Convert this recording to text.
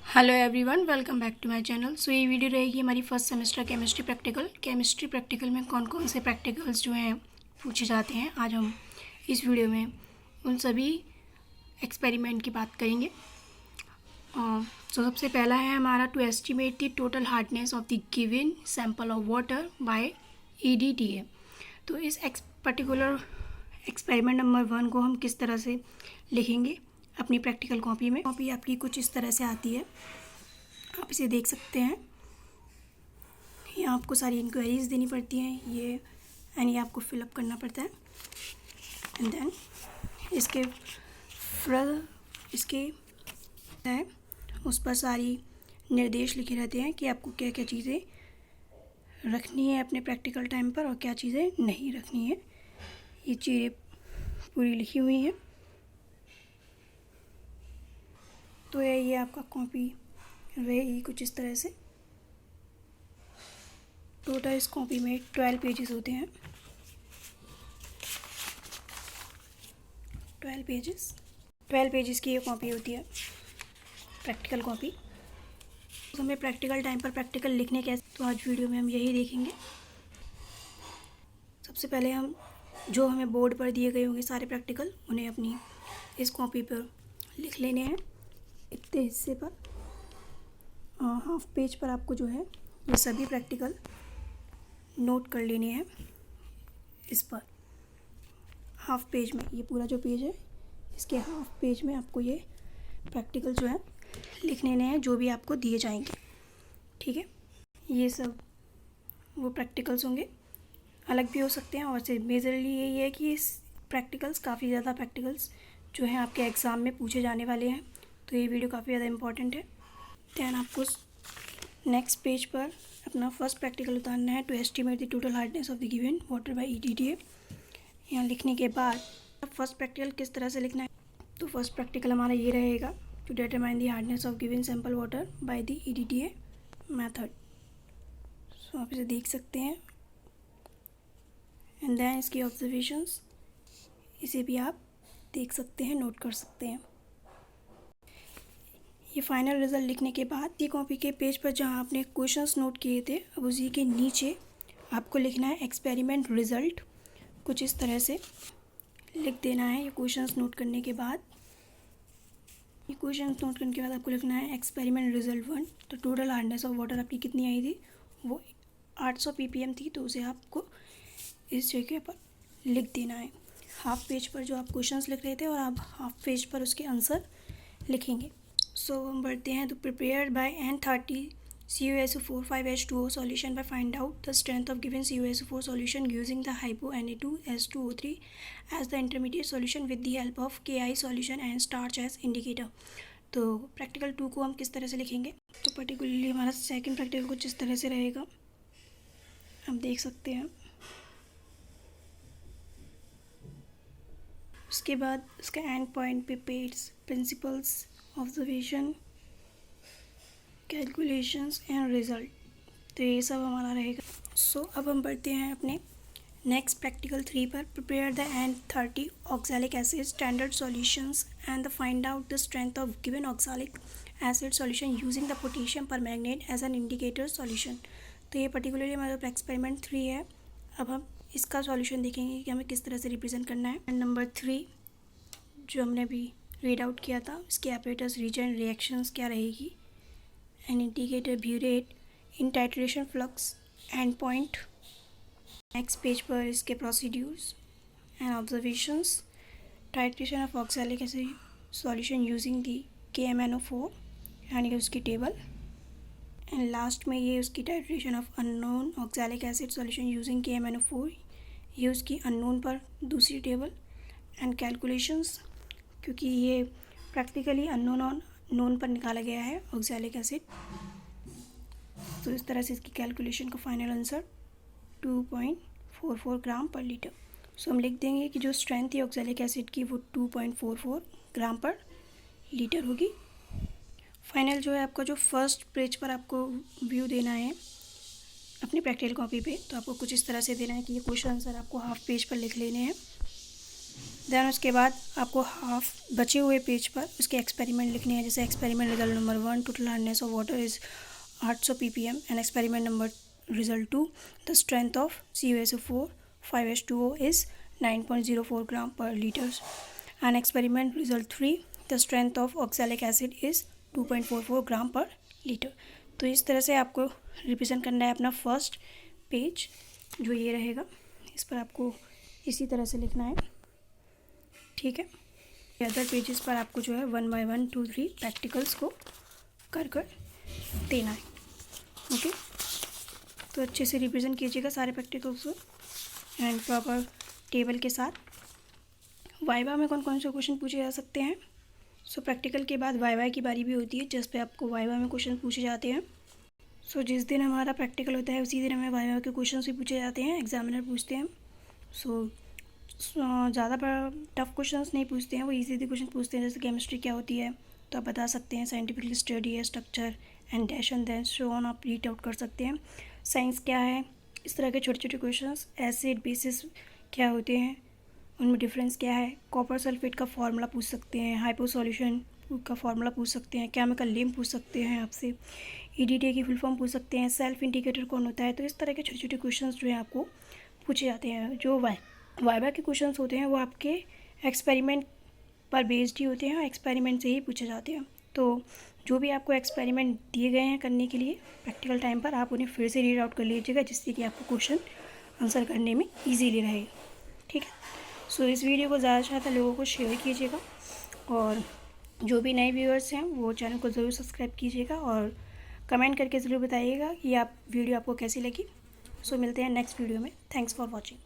Hello everyone, welcome back to my channel. So ये video रहेगी हमारी फर्स्ट सेमेस्टर केमिस्ट्री प्रैक्टिकल में कौन कौन से प्रैक्टिकल्स जो हैं पूछे जाते हैं। आज हम इस वीडियो में उन सभी एक्सपेरिमेंट की बात करेंगे। सो सबसे पहला है हमारा to estimate the total hardness of the given sample of water by EDTA। तो इस पर्टिकुलर एक्सपेरिमेंट नंबर 1 को हम किस तरह से लिखेंगे अपनी प्रैक्टिकल कॉपी में। कॉपी आपकी कुछ इस तरह से आती है, आप इसे देख सकते हैं। यहाँ आपको सारी इंक्वायरीज देनी पड़ती हैं, ये आपको फिलअप करना पड़ता है। एंड देन इसके है उस पर सारी निर्देश लिखे रहते हैं कि आपको क्या क्या चीज़ें रखनी है अपने प्रैक्टिकल टाइम पर और क्या चीज़ें नहीं रखनी है। ये चीज़ें पूरी लिखी हुई हैं। तो ये आपका कॉपी रहेगी कुछ इस तरह से। टोटल इस कॉपी में 12 पेजेस होते हैं। 12 पेजेस की ये कॉपी होती है, प्रैक्टिकल कॉपी। तो हमें प्रैक्टिकल टाइम पर प्रैक्टिकल लिखने कैसे, तो आज वीडियो में हम यही देखेंगे। सबसे पहले हम जो हमें बोर्ड पर दिए गए होंगे सारे प्रैक्टिकल, उन्हें अपनी इस कॉपी पर लिख लेने हैं। इतने हिस्से पर हाफ पेज पर आपको जो है ये सभी प्रैक्टिकल नोट कर लेने हैं। इस पर हाफ पेज में, ये पूरा जो पेज है इसके हाफ पेज में आपको ये प्रैक्टिकल जो है लिख लेने हैं, जो भी आपको दिए जाएंगे। ठीक है, ये सब वो प्रैक्टिकल्स होंगे, अलग भी हो सकते हैं। और से मेजरली यही है कि इस प्रैक्टिकल्स काफ़ी ज़्यादा प्रैक्टिकल्स जो हैं आपके एग्ज़ाम में पूछे जाने वाले हैं, तो ये वीडियो काफ़ी ज़्यादा इम्पॉर्टेंट है। दैन आपको नेक्स्ट पेज पर अपना फर्स्ट प्रैक्टिकल उतारना है to estimate the total hardness of the given water by EDTA। यहाँ लिखने के बाद फर्स्ट प्रैक्टिकल किस तरह से लिखना है, तो फर्स्ट प्रैक्टिकल हमारा ये रहेगा to determine the hardness of given sample water by the EDTA method. So आप इसे देख सकते हैं। एंड देन इसकी ऑब्जर्वेशंस, इसे भी आप देख सकते हैं, नोट कर सकते हैं। ये फाइनल रिज़ल्ट लिखने के बाद ये कॉपी के पेज पर जहाँ आपने क्वेश्चंस नोट किए थे, अब उसी के नीचे आपको लिखना है एक्सपेरिमेंट रिज़ल्ट। कुछ इस तरह से लिख देना है। ये क्वेश्चंस नोट करने के बाद आपको लिखना है एक्सपेरिमेंट रिज़ल्ट 1। तो टोटल हार्डनेस ऑफ वाटर आपकी कितनी आई थी, वो 800 ppm थी, तो उसे आपको इस जगह पर लिख देना है। हाफ पेज पर जो आप क्वेश्चंस लिख रहे थे और आप हाफ पेज पर उसके आंसर लिखेंगे। सो हम बढ़ते हैं। तो prepared by N30 CuSO4 5H2O solution by find out the strength of given CuSO4 solution using the hypo Na2S2O3 as the intermediate solution with the help of Ki solution and starch as indicator। तो practical 2 को हम किस तरह से लिखेंगे, तो particularly हमारा second practical कुछ इस तरह से रहेगा, आप देख सकते हैं। उसके बाद उसका एंड पॉइंट पे पेड्स principles observation calculations and result, तो ये सब हमारा रहेगा। सो अब हम बढ़ते हैं अपने नेक्स्ट प्रैक्टिकल 3 पर। Prepare the N30 oxalic acid standard solutions and the find out the strength of given oxalic acid solution using the potassium permanganate as an indicator solution. तो ये पर्टिकुलरली हमारा एक्सपेरिमेंट 3 है। अब हम इसका सॉल्यूशन देखेंगे कि हमें किस तरह से रिप्रेजेंट करना है। एंड नंबर 3 जो हमने अभी रीड आउट किया था, इसके ऑपरेटर्स, रीजन, रिएक्शंस क्या रहेगी, an indicator, burette, in titration flux, and point. Next page पर इसके procedures and observations, titration of oxalic acid solution using the KMnO4 यानी कि उसकी टेबल। एंड लास्ट में ये उसकी titration of unknown oxalic acid solution using KMnO4, ये उसकी अननोन पर दूसरी टेबल। एंड कैलकुलेशंस, क्योंकि ये प्रैक्टिकली अननोन और नोन पर निकाला गया है ऑक्सैलिक एसिड, तो इस तरह से इसकी कैलकुलेशन का फाइनल आंसर 2.44 ग्राम पर लीटर। सो हम लिख देंगे कि जो स्ट्रेंथ है ऑक्सैलिक एसिड की वो 2.44 ग्राम पर लीटर होगी। फाइनल जो है आपका जो फर्स्ट पेज पर आपको व्यू देना है अपनी प्रैक्टिकल कॉपी पे, तो आपको कुछ इस तरह से देना है कि ये क्वेश्चन आंसर आपको हाफ पेज पर लिख लेने हैं। देन उसके बाद आपको हाफ बचे हुए पेज पर उसके एक्सपेरिमेंट लिखने हैं। जैसे experiment result number 1, total hardness of water is 800 ppm, and experiment number result 2, the strength of CuSO4 5H2O is 9.04 ग्राम पर litre, and experiment result 3, the strength of oxalic acid is 2.44 ग्राम पर litre. तो इस तरह से आपको रिप्रेजेंट करना है अपना फर्स्ट पेज, जो ये रहेगा। इस पर आपको इसी तरह से लिखना है, ठीक है। अदर पेजेस पर आपको जो है 1 by 1 2 3 प्रैक्टिकल्स को कर देना है, ओके। तो अच्छे से रिप्रेजेंट कीजिएगा सारे प्रैक्टिकल्स को एंड प्रॉपर टेबल के साथ। वाइवा में कौन कौन से क्वेश्चन पूछे जा सकते हैं? सो प्रैक्टिकल के बाद वाइवा की बारी भी होती है, जिस पे आपको वाइवा में क्वेश्चन पूछे जाते हैं। सो जिस दिन हमारा प्रैक्टिकल होता है उसी दिन हमें वाइवा के क्वेश्चन भी पूछे जाते हैं, एग्जामिनर पूछते हैं। सो ज़्यादा टफ क्वेश्चंस नहीं पूछते हैं, वो इजी क्वेश्चन पूछते हैं। जैसे केमिस्ट्री क्या होती है तो आप बता सकते हैं, साइंटिफिकली स्टडी है structure and dash and then so on, आप रीड आउट कर सकते हैं। साइंस क्या है, इस तरह के छोटे छोटे क्वेश्चंस। एसिड बेसिस क्या होते हैं, उनमें डिफरेंस क्या है। कॉपर सल्फेट का फार्मूला पूछ सकते हैं, हाइपो सॉल्यूशन का फार्मूला पूछ सकते हैं, केमिकल नेम पूछ सकते हैं आपसे, EDTA की फुल फॉर्म पूछ सकते हैं, सेल्फ इंडिकेटर कौन होता है। तो इस तरह के छोटे छोटे क्वेश्चंस जो है आपको पूछे जाते हैं। जो वाइवा के क्वेश्चंस होते हैं वो आपके एक्सपेरिमेंट पर बेस्ड ही होते हैं, एक्सपेरिमेंट से ही पूछे जाते हैं। तो जो भी आपको एक्सपेरिमेंट दिए गए हैं करने के लिए प्रैक्टिकल टाइम पर, आप उन्हें फिर से रीड आउट कर लीजिएगा, जिससे कि आपको क्वेश्चन आंसर करने में ईजीली रहे, ठीक है। सो इस वीडियो को ज़्यादा से ज़्यादा लोगों को शेयर कीजिएगा, और जो भी नए व्यूअर्स हैं वो चैनल को ज़रूर सब्सक्राइब कीजिएगा, और कमेंट करके ज़रूर बताइएगा कि वीडियो आपको कैसी लगी। सो मिलते हैं नेक्स्ट वीडियो में। Thanks for watching.